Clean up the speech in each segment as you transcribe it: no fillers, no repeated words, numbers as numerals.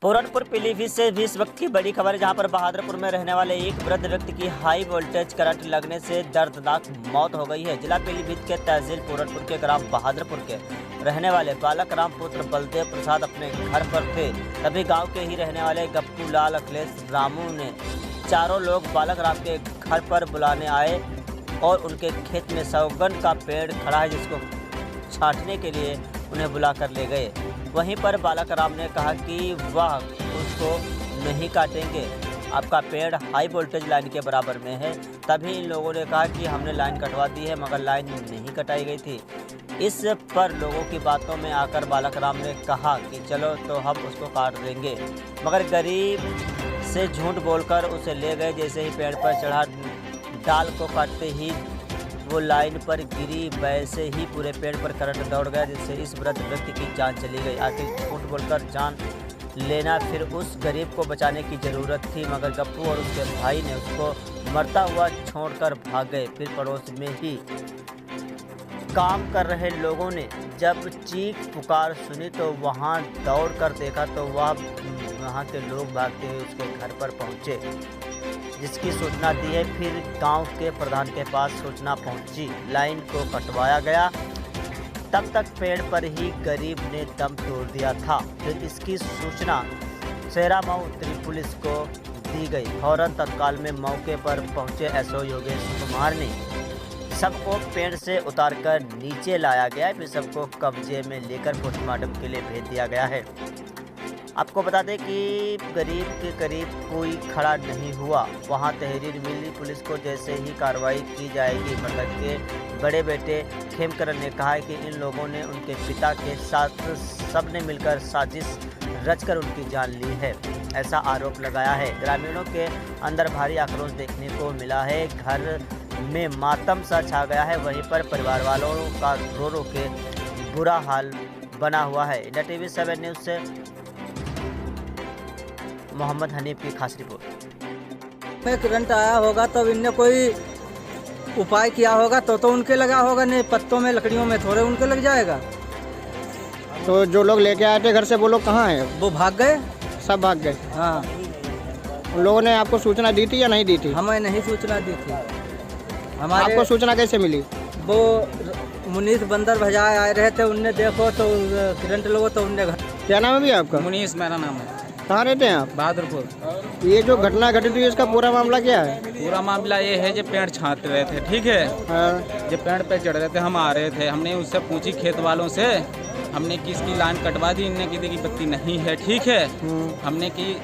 पूरनपुर पीलीभीत से भी इस वक्त की बड़ी खबर है, जहां पर बहादुरपुर में रहने वाले एक वृद्ध व्यक्ति की हाई वोल्टेज करंट लगने से दर्दनाक मौत हो गई है। जिला पीलीभीत के तहसील पूरनपुर के ग्राम बहादुरपुर के रहने वाले बालक राम पुत्र बलदेव प्रसाद अपने घर पर थे। तभी गांव के ही रहने वाले गप्पू लाल, अखिलेश, रामू ने चारों लोग बालक राम के घर पर बुलाने आए और उनके खेत में सौगन का पेड़ खड़ा है, जिसको छांटने के लिए उन्हें बुलाकर ले गए। वहीं पर बालक राम ने कहा कि वह उसको नहीं काटेंगे, आपका पेड़ हाई वोल्टेज लाइन के बराबर में है। तभी इन लोगों ने कहा कि हमने लाइन कटवा दी है, मगर लाइन नहीं कटाई गई थी। इस पर लोगों की बातों में आकर बालक राम ने कहा कि चलो तो हम उसको काट देंगे, मगर गरीब से झूठ बोलकर उसे ले गए। जैसे ही पेड़ पर चढ़ा, डाल को काटते ही वो लाइन पर गिरी, वैसे ही पूरे पेड़ पर करंट दौड़ गया, जिससे इस वृद्ध व्यक्ति की जान चली गई। आखिर झूठ बोलकर जान लेना, फिर उस गरीब को बचाने की ज़रूरत थी, मगर गप्पू और उसके भाई ने उसको मरता हुआ छोड़कर भाग गए। फिर पड़ोस में ही काम कर रहे लोगों ने जब चीख पुकार सुनी तो वहां दौड़ कर देखा तो वहां के लोग भागते हुए उसके घर पर पहुंचे, जिसकी सूचना दी है। फिर गांव के प्रधान के पास सूचना पहुंची, लाइन को कटवाया गया। तब तक पेड़ पर ही गरीब ने दम तोड़ दिया था। फिर इसकी सूचना सेरामऊ उत्तरी पुलिस को दी गई। फौरन तत्काल में मौके पर पहुंचे एसओ योगेश कुमार ने सबको पेड़ से उतारकर नीचे लाया गया। फिर सबको कब्जे में लेकर पोस्टमार्टम के लिए भेज दिया गया है। आपको बता दें कि गरीब के करीब कोई खड़ा नहीं हुआ। वहां तहरीर मिली, पुलिस को जैसे ही कार्रवाई की जाएगी। मृतक के बड़े बेटे खेमकरण ने कहा है कि इन लोगों ने उनके पिता के साथ सबने मिलकर साजिश रचकर उनकी जान ली है, ऐसा आरोप लगाया है। ग्रामीणों के अंदर भारी आक्रोश देखने को मिला है। घर में मातम सा छा गया है। वहीं पर परिवार वालों का रो रो के बुरा हाल बना हुआ है। इंडिया टीवी 7 न्यूज़ से मोहम्मद हनीफ की खास रिपोर्ट। में करंट आया होगा तब इनने कोई उपाय किया होगा तो उनके लगा होगा, नहीं पत्तों में लकड़ियों में थोड़े उनके लग जाएगा। तो जो लोग लेके आए थे घर से वो लोग कहाँ हैं? वो भाग गए, सब भाग गए। हाँ। उन लोगों ने आपको सूचना दी थी या नहीं दी थी? हमें नहीं सूचना दी थी। आपको सूचना कैसे मिली? वो मुनीस बंदर भजाए आए रहे थे, उनने देखो तो करंट लोगो तो उनने। क्या नाम है भैया आपका? मुनीस मेरा नाम है। कहाँ रहते हैं आप? बहादुरपुर। ये जो घटना घटी थी इसका पूरा मामला क्या है? पूरा मामला ये है, जो पेड़ छांट रहे थे, ठीक है, हाँ। जो पेड़ पे चढ़ रहे थे, हम आ रहे थे, हमने उससे पूछी खेत वालों से, हमने किसकी लाइन कटवा दी, इनने की बत्ती नहीं है, ठीक है। हमने की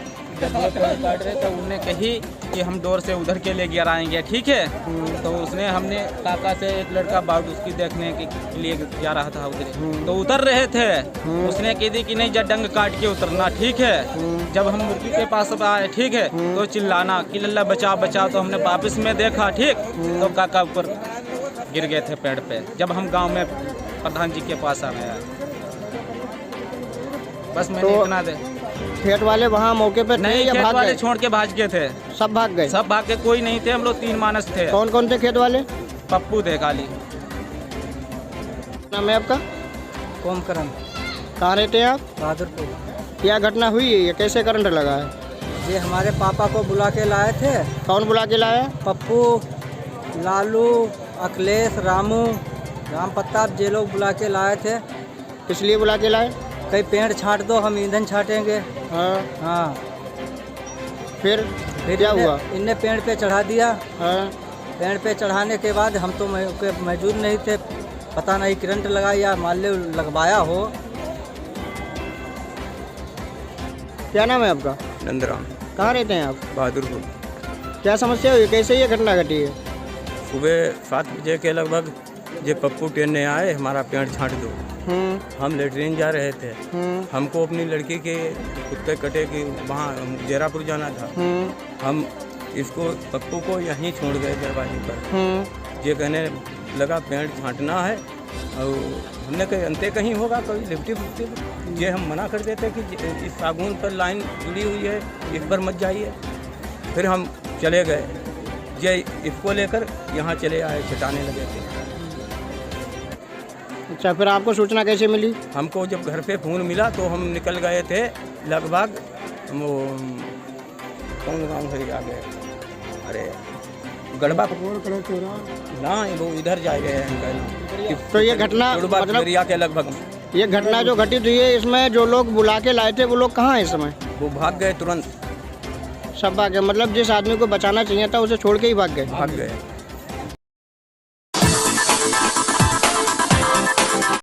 जब वो पेड़ काट रहे थे उनने कही कि हम डोर से उधर के ले गिर आएंगे, ठीक है। तो उसने हमने काका से एक लड़का बाउट उसकी देखने के लिए जा रहा था उधर, तो उतर रहे थे। उसने कह दी कि नहीं जब डंग काट के उतरना, ठीक है। जब हम मुर्गी के पास आए, ठीक है, तो चिल्लाना कि लल्ला बचाओ बचाओ। तो हमने वापस में देखा, ठीक, तो काका ऊपर गिर गए थे पेड़ पे। जब हम गाँव में प्रधान जी के पास आ गया, बस मैंने इतना दे। खेत वाले वहाँ मौके पर नहीं, या खेत भाग वाले गए? छोड़ के भाग गए थे। सब भाग गए? सब भाग के, कोई नहीं थे, हम लोग 3 मानस थे। कौन कौन थे खेत वाले? पप्पू थे खाली। नाम है आपका? कोमकरण। कहाँ रहते हैं आप? बहादुरपुर। क्या घटना हुई है? ये कैसे करंट लगा है? ये हमारे पापा को बुला के लाए थे। कौन बुला के लाया? पप्पू, लालू, अखिलेश, रामू, राम प्रताप, ये लोग बुला के लाए थे। किस लिए बुला के लाए? कई पेड़ छांट दो, हम ईंधन छाटेंगे। हाँ। हाँ। फिर क्या हुआ? इनने पेड़ पे चढ़ा दिया। हाँ। पेड़ पे चढ़ाने के बाद हम तो मौजूद नहीं थे, पता नहीं करंट लगा या मान लो लगवाया हो। क्या नाम है आपका? नंदराम। कहाँ रहते हैं आप? बहादुरपुर। क्या समस्या हुई? कैसे ये घटना घटी है? सुबह 7 बजे के लगभग ये पप्पू टेने आए, हमारा पेड़ छांट दो। हम लेटरिन जा रहे थे, हमको अपनी लड़की के कुत्ते कटे कि वहाँ जेरापुर जाना था। हम इसको पप्पू को यहीं छोड़ गए दरवाजे पर। ये कहने लगा पेड़ छांटना है, और हमने कहा अंते कहीं होगा कोई लिफ्टी फुफ्टी। ये हम मना कर देते कि इस सागून पर लाइन जुड़ी हुई है, इस पर मत जाइए। फिर हम चले गए, ये इसको लेकर यहाँ चले आए, छटाने लगे थे। अच्छा, फिर आपको सूचना कैसे मिली? हमको जब घर पे फ़ोन मिला तो हम निकल गए थे लगभग वो कौन गाँव है आगे, अरे गड़बा ना वो इधर जा गए हैं। तो ये घटना मतलब दरिया के लगभग ये घटना जो घटित हुई है इसमें जो लोग बुला के लाए थे वो लोग कहाँ हैं इस समय? वो भाग गए तुरंत, सब भाग गए, मतलब जिस आदमी को बचाना चाहिए था उसे छोड़ के ही भाग गए। भाग गए।